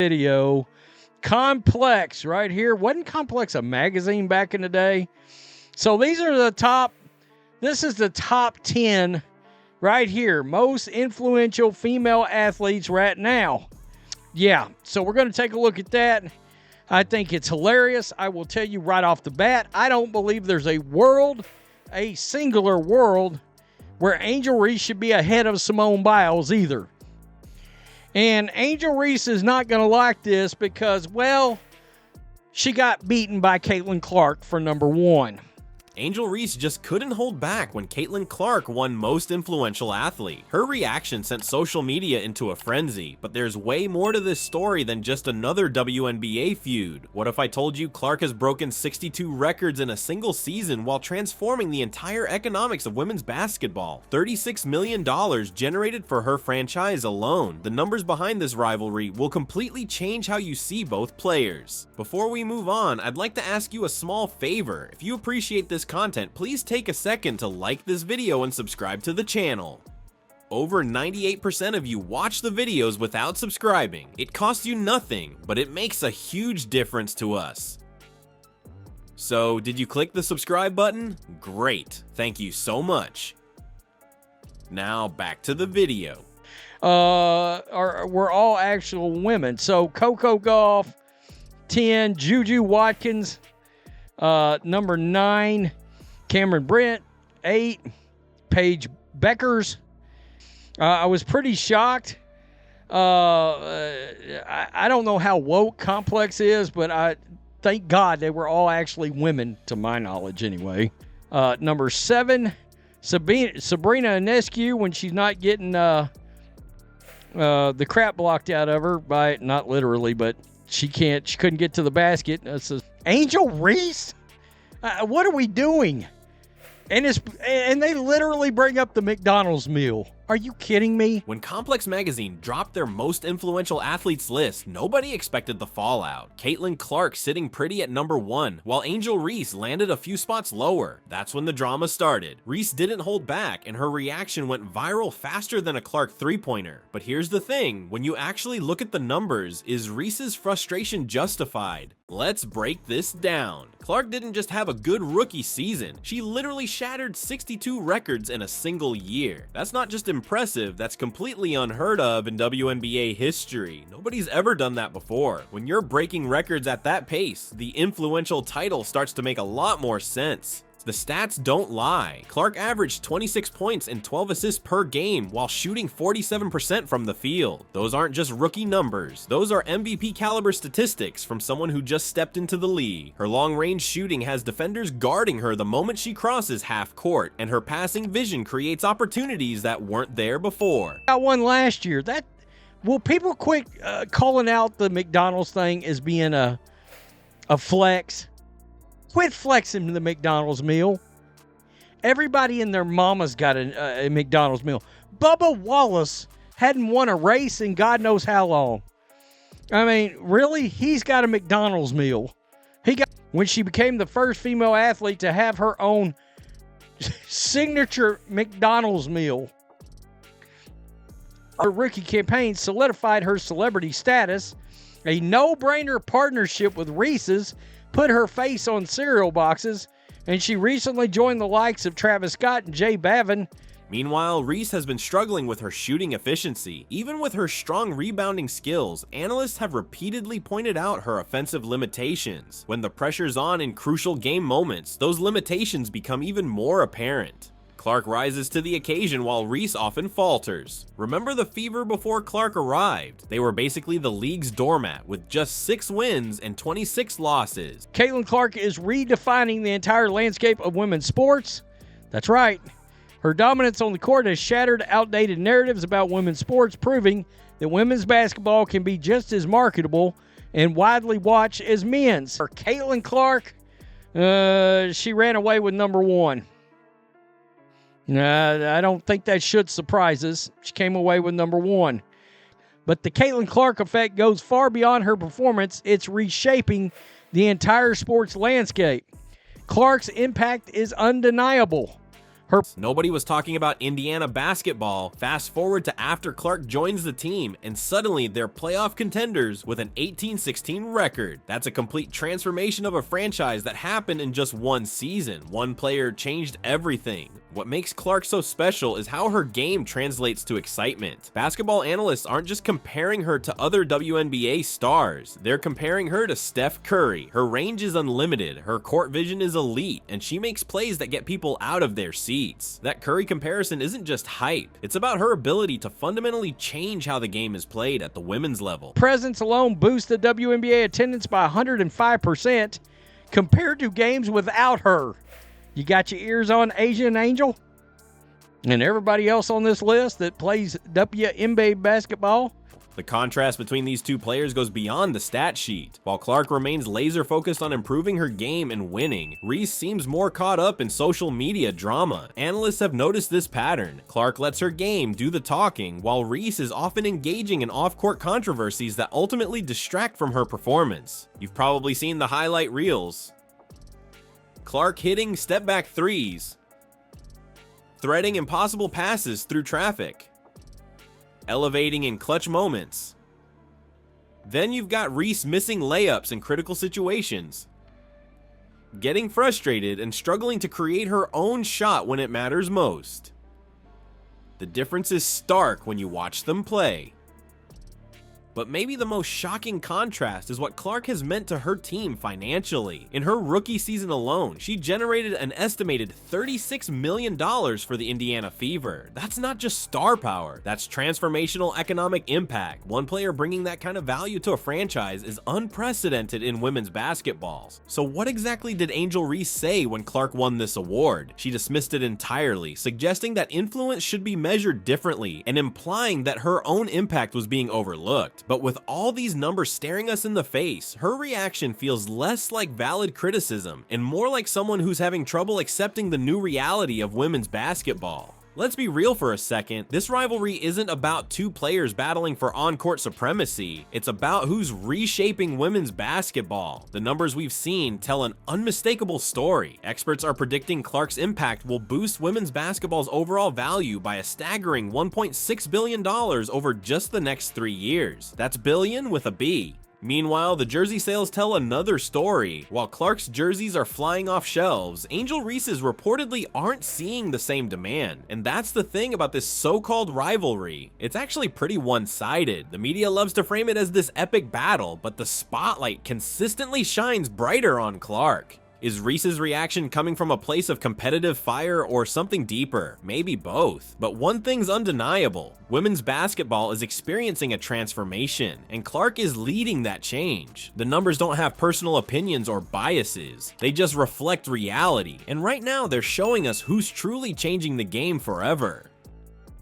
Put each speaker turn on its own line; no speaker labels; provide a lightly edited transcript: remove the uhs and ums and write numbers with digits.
video. Complex right here. Wasn't Complex a magazine back in the day? So these are the top. This is the top 10 right here. Most influential female athletes right now. Yeah, so we're going to take a look at that. I think it's hilarious. I will tell you right off the bat, I don't believe there's a singular world, where Angel Reese should be ahead of Simone Biles either. And Angel Reese is not going to like this because, well, she got beaten by Caitlin Clark for number 1.
Angel Reese just couldn't hold back when Caitlin Clark won Most Influential Athlete. Her reaction sent social media into a frenzy, but there's way more to this story than just another WNBA feud. What if I told you Clark has broken 62 records in a single season while transforming the entire economics of women's basketball? $36 million generated for her franchise alone. The numbers behind this rivalry will completely change how you see both players. Before we move on, I'd like to ask you a small favor. If you appreciate this content, please take a second to like this video and subscribe to the channel. Over 98% of you watch the videos without subscribing. It costs you nothing, but it makes a huge difference to us. So, did you click the subscribe button? Great, thank you so much. Now back to the video.
We're all actual women. So Coco Gauff, 10, Juju Watkins, number 9, Cameron Brent, 8, Paige Beckers. I was pretty shocked. I don't know how woke Complex is, but I thank God they were all actually women, to my knowledge anyway. Number 7, Sabrina Ionescu, when she's not getting the crap blocked out of her by, not literally, but she couldn't get to the basket. Angel Reese? What are we doing? And they literally bring up the McDonald's meal. Are you kidding me?
When Complex Magazine dropped their most influential athletes list, nobody expected the fallout. Caitlin Clark sitting pretty at number 1, while Angel Reese landed a few spots lower. That's when the drama started. Reese didn't hold back, and her reaction went viral faster than a Clark three-pointer. But here's the thing, when you actually look at the numbers, is Reese's frustration justified? Let's break this down. Clark didn't just have a good rookie season, she literally shattered 62 records in a single year. That's not just impressive, that's completely unheard of in WNBA history. Nobody's ever done that before. When you're breaking records at that pace, the influential title starts to make a lot more sense. The stats don't lie. Clark averaged 26 points and 12 assists per game while shooting 47% from the field. Those aren't just rookie numbers. Those are MVP caliber statistics from someone who just stepped into the league. Her long-range shooting has defenders guarding her the moment she crosses half court, and her passing vision creates opportunities that weren't there before.
Got one last year. Will people quit calling out the McDonald's thing as being a flex? Quit flexing the McDonald's meal. Everybody and their mama's got a McDonald's meal. Bubba Wallace hadn't won a race in God knows how long. I mean, really? He's got a McDonald's meal. When she became the first female athlete to have her own signature McDonald's meal. Her rookie campaign solidified her celebrity status. A no-brainer partnership with Reese's put her face on cereal boxes, and she recently joined the likes of Travis Scott and Jay Bavin.
Meanwhile, Reese has been struggling with her shooting efficiency. Even with her strong rebounding skills, analysts have repeatedly pointed out her offensive limitations. When the pressure's on in crucial game moments, those limitations become even more apparent. Clark rises to the occasion while Reese often falters. Remember the fever before Clark arrived? They were basically the league's doormat with just 6 wins and 26 losses.
Caitlin Clark is redefining the entire landscape of women's sports. That's right. Her dominance on the court has shattered outdated narratives about women's sports, proving that women's basketball can be just as marketable and widely watched as men's. For Caitlin Clark, she ran away with number 1. I don't think that should surprise us. She came away with number 1. But the Caitlin Clark effect goes far beyond her performance. It's reshaping the entire sports landscape. Clark's impact is undeniable.
Nobody was talking about Indiana basketball. Fast forward to after Clark joins the team, and suddenly they're playoff contenders with an 18-16 record. That's a complete transformation of a franchise that happened in just one season. One player changed everything. What makes Clark so special is how her game translates to excitement. Basketball analysts aren't just comparing her to other WNBA stars, they're comparing her to Steph Curry. Her range is unlimited, her court vision is elite, and she makes plays that get people out of their seats. That Curry comparison isn't just hype, it's about her ability to fundamentally change how the game is played at the women's level.
Presence alone boosts the WNBA attendance by 105% compared to games without her. You got your ears on Asian Angel? And everybody else on this list that plays wnba basketball?
The contrast between these two players goes beyond the stat sheet. While Clark remains laser focused on improving her game and winning, Reese seems more caught up in social media drama. Analysts have noticed this pattern. Clark lets her game do the talking, while Reese is often engaging in off-court controversies that ultimately distract from her performance. You've probably seen the highlight reels. Clark hitting step-back threes, threading impossible passes through traffic, elevating in clutch moments. Then you've got Reese missing layups in critical situations, getting frustrated and struggling to create her own shot when it matters most. The difference is stark when you watch them play. But maybe the most shocking contrast is what Clark has meant to her team financially. In her rookie season alone, she generated an estimated $36 million for the Indiana Fever. That's not just star power, that's transformational economic impact. One player bringing that kind of value to a franchise is unprecedented in women's basketball. So what exactly did Angel Reese say when Clark won this award? She dismissed it entirely, suggesting that influence should be measured differently and implying that her own impact was being overlooked. But with all these numbers staring us in the face, her reaction feels less like valid criticism and more like someone who's having trouble accepting the new reality of women's basketball. Let's be real for a second, this rivalry isn't about two players battling for on-court supremacy, it's about who's reshaping women's basketball. The numbers we've seen tell an unmistakable story. Experts are predicting Clark's impact will boost women's basketball's overall value by a staggering $1.6 billion over just the next 3 years. That's billion with a B. Meanwhile, the jersey sales tell another story. While Clark's jerseys are flying off shelves, Angel Reese's reportedly aren't seeing the same demand. And that's the thing about this so-called rivalry. It's actually pretty one-sided. The media loves to frame it as this epic battle, but the spotlight consistently shines brighter on Clark. Is Reese's reaction coming from a place of competitive fire or something deeper? Maybe both. But one thing's undeniable. Women's basketball is experiencing a transformation, and Clark is leading that change. The numbers don't have personal opinions or biases. They just reflect reality. And right now, they're showing us who's truly changing the game forever.